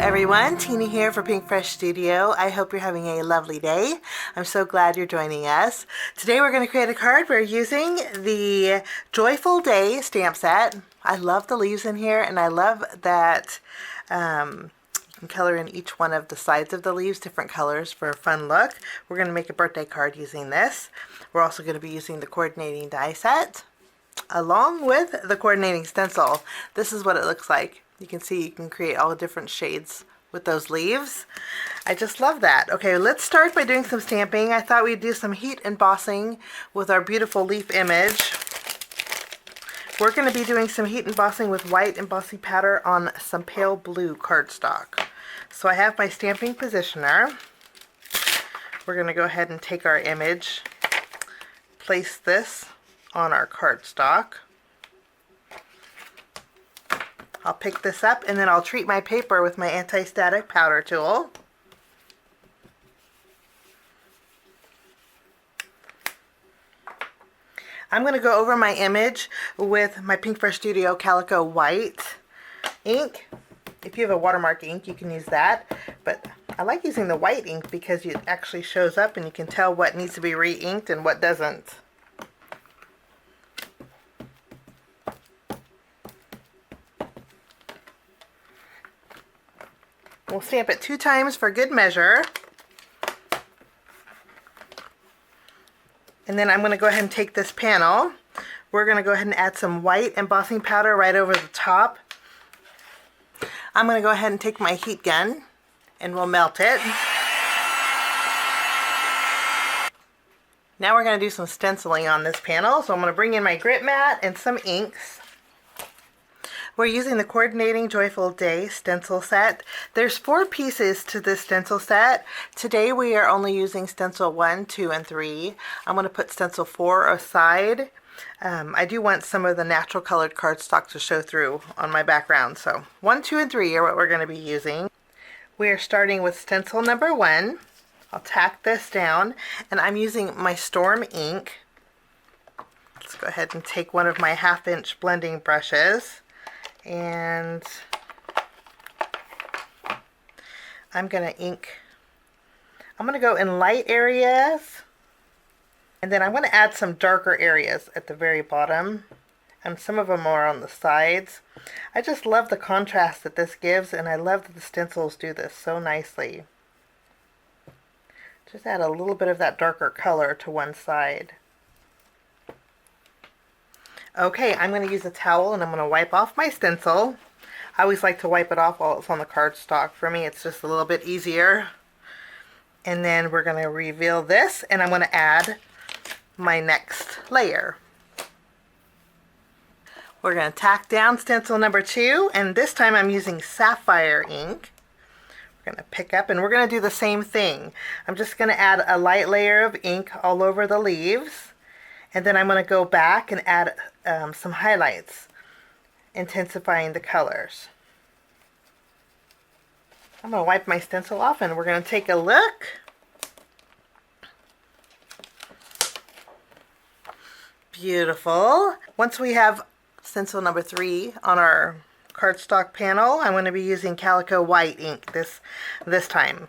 everyone, Tina here for Pinkfresh Studio. I hope you're having a lovely day. I'm so glad you're joining us. Today we're going to create a card. We're using the Joyful Day stamp set. I love the leaves in here, and I love that you can color in each one of the sides of the leaves different colors for a fun look. We're going to make a birthday card using this. We're also going to be using the coordinating die set along with the coordinating stencil. This is what it looks like. You can see you can create all different shades with those leaves. I just love that. Okay, let's start by doing some stamping. I thought we'd do some heat embossing with our beautiful leaf image. We're going to be doing some heat embossing with white embossing powder on some pale blue cardstock. So I have my stamping positioner. We're going to go ahead and take our image, place this on our cardstock. I'll pick this up and then I'll treat my paper with my anti-static powder tool. I'm going to go over my image with my Pinkfresh Studio Calico White ink. If you have a watermark ink, you can use that, but I like using the white ink because it actually shows up and you can tell what needs to be re-inked and what doesn't. We'll stamp it 2 times for good measure. And then I'm going to go ahead and take this panel. We're going to go ahead and add some white embossing powder right over the top. I'm going to go ahead and take my heat gun and we'll melt it. Now we're going to do some stenciling on this panel. So I'm going to bring in my grit mat and some inks. We're using the Coordinating Joyful Day stencil set. There's 4 pieces to this stencil set. Today we are only using stencil 1, 2, and 3. I'm going to put stencil 4 aside. I do want some of the natural colored cardstock to show through on my background. So 1, 2, and 3 are what we're going to be using. We are starting with stencil number 1. I'll tack this down, and I'm using my Storm ink. Let's go ahead and take one of my 1/2-inch blending brushes. And I'm going to go in light areas, and then I'm going to add some darker areas at the very bottom, and some of them are on the sides. I just love the contrast that this gives, and I love that the stencils do this so nicely. Just add a little bit of that darker color to one side. Okay, I'm going to use a towel and I'm going to wipe off my stencil. I always like to wipe it off while it's on the cardstock. For me, it's just a little bit easier. And then we're going to reveal this, and I'm going to add my next layer. We're going to tack down stencil number 2, and this time I'm using Sapphire ink. We're going to pick up, and we're going to do the same thing. I'm just going to add a light layer of ink all over the leaves. And then I'm going to go back and add some highlights, intensifying the colors. I'm going to wipe my stencil off and we're going to take a look. Beautiful. Once we have stencil number 3 on our cardstock panel, I'm going to be using Calico White ink this time.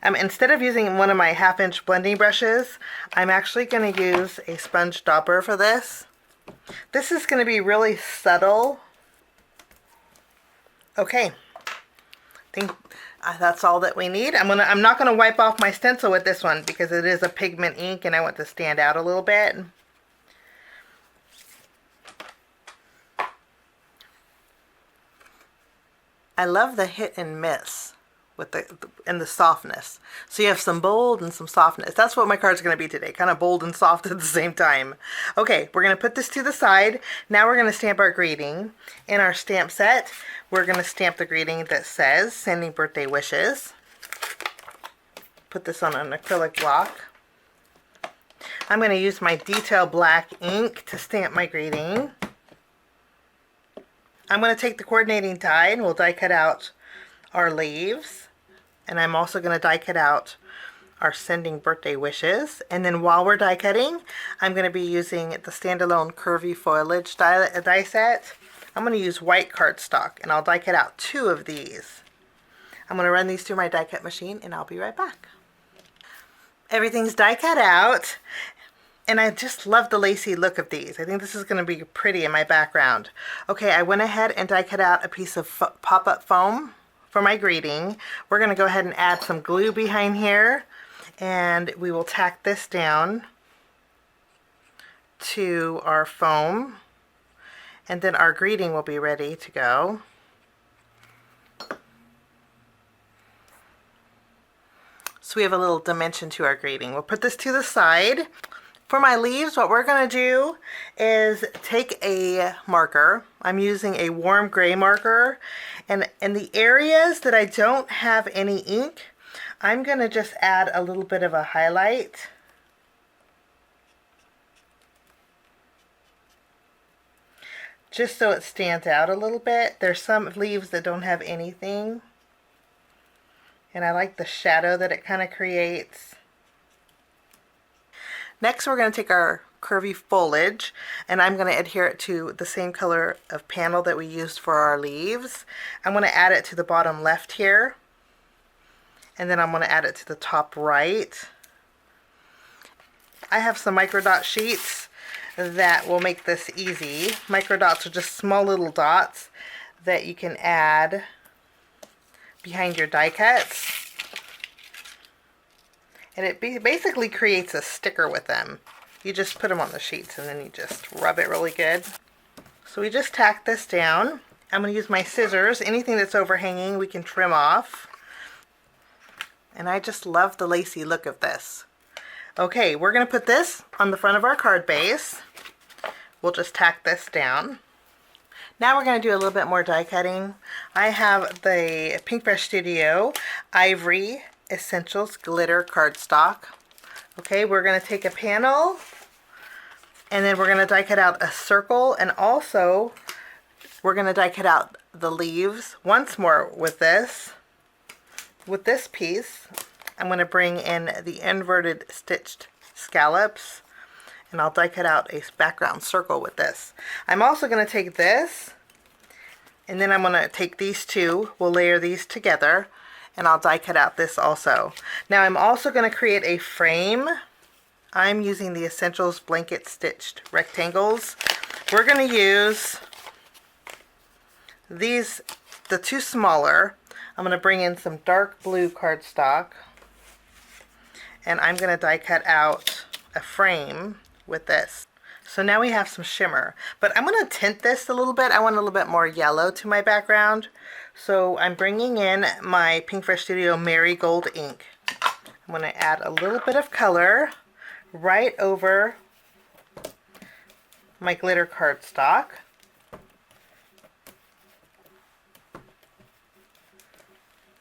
Instead of using one of my 1/2-inch blending brushes, I'm actually going to use a sponge dauber for this. This is going to be really subtle. Okay, I think that's all that we need. I'm not going to wipe off my stencil with this one because it is a pigment ink and I want to stand out a little bit. I love the hit and miss with the softness. So you have some bold and some softness. That's what my card's going to be today, kind of bold and soft at the same time. Okay, we're going to put this to the side. Now we're going to stamp our greeting. In our stamp set, we're going to stamp the greeting that says, "Sending birthday wishes." Put this on an acrylic block. I'm going to use my detail black ink to stamp my greeting. I'm going to take the coordinating die and we'll die cut out our leaves. And I'm also going to die cut out our sending birthday wishes. And then while we're die cutting, I'm going to be using the standalone Curvy Foliage die set. I'm going to use white cardstock, and I'll die cut out 2 of these. I'm going to run these through my die cut machine and I'll be right back. Everything's die cut out. And I just love the lacy look of these. I think this is going to be pretty in my background. Okay, I went ahead and die cut out a piece of pop-up foam for my greeting. We're going to go ahead and add some glue behind here. And we will tack this down to our foam. And then our greeting will be ready to go. So we have a little dimension to our greeting. We'll put this to the side. For my leaves, what we're going to do is take a marker. I'm using a warm gray marker. And in the areas that I don't have any ink, I'm going to just add a little bit of a highlight. Just so it stands out a little bit. There's some leaves that don't have anything. And I like the shadow that it kind of creates. Next, we're going to take our Curvy Foliage, and I'm going to adhere it to the same color of panel that we used for our leaves. I'm going to add it to the bottom left here, and then I'm going to add it to the top right. I have some micro dot sheets that will make this easy. Micro dots are just small little dots that you can add behind your die cuts. And it basically creates a sticker with them. You just put them on the sheets and then you just rub it really good. So we just tack this down. I'm going to use my scissors. Anything that's overhanging we can trim off. And I just love the lacy look of this. Okay, we're going to put this on the front of our card base. We'll just tack this down. Now we're going to do a little bit more die cutting. I have the Pinkfresh Studio Ivory Essentials Glitter Cardstock. Okay, we're going to take a panel and then we're going to die cut out a circle, and also we're going to die cut out the leaves once more with this. With this piece, I'm going to bring in the inverted stitched scallops. And I'll die cut out a background circle with this. I'm also going to take this, and then I'm going to take these two, we'll layer these together, and I'll die cut out this also. Now I'm also going to create a frame. I'm using the Essentials Blanket Stitched Rectangles. We're going to use these, the two smaller. I'm going to bring in some dark blue cardstock, and I'm going to die cut out a frame with this. So now we have some shimmer, but I'm going to tint this a little bit. I want a little bit more yellow to my background. So I'm bringing in my Pinkfresh Studio Marigold ink. I'm going to add a little bit of color right over my glitter cardstock.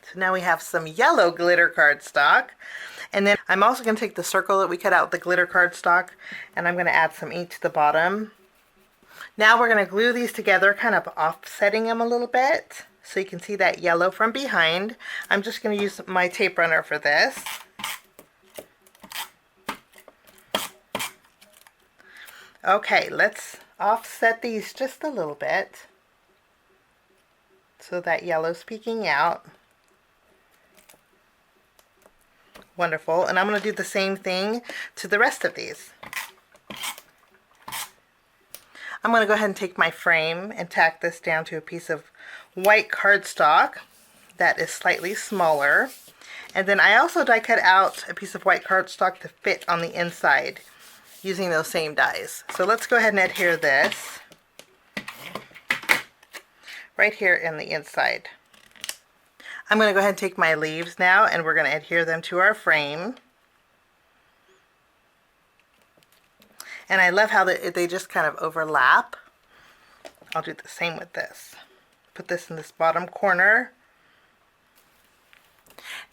So now we have some yellow glitter cardstock. And then I'm also going to take the circle that we cut out with the glitter cardstock, and I'm going to add some ink to the bottom. Now we're going to glue these together, kind of offsetting them a little bit, so you can see that yellow from behind. I'm just going to use my tape runner for this. Okay, let's offset these just a little bit so that yellow's peeking out. Wonderful. And I'm going to do the same thing to the rest of these. I'm going to go ahead and take my frame and tack this down to a piece of white cardstock that is slightly smaller. And then I also die cut out a piece of white cardstock to fit on the inside using those same dies. So let's go ahead and adhere this right here in the inside. I'm going to go ahead and take my leaves now, and we're going to adhere them to our frame. And I love how they just kind of overlap. I'll do the same with this. Put this in this bottom corner.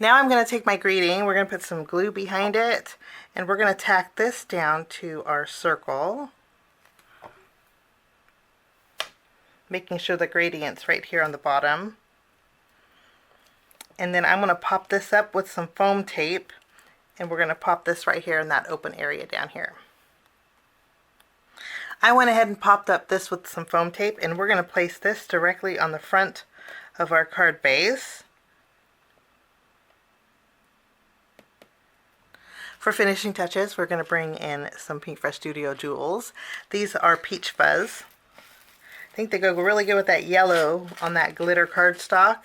Now I'm going to take my greeting, we're going to put some glue behind it, and we're going to tack this down to our circle, making sure the gradient's right here on the bottom. And then I'm going to pop this up with some foam tape, and we're going to pop this right here in that open area down here. I went ahead and popped up this with some foam tape, and we're going to place this directly on the front of our card base. For finishing touches, we're going to bring in some Pinkfresh Studio Jewels. These are Peach Fuzz. I think they go really good with that yellow on that glitter cardstock.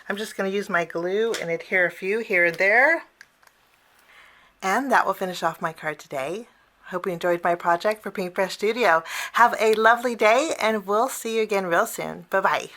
I'm just going to use my glue and adhere a few here and there. And that will finish off my card today. Hope you enjoyed my project for Pinkfresh Studio. Have a lovely day, and we'll see you again real soon. Bye-bye.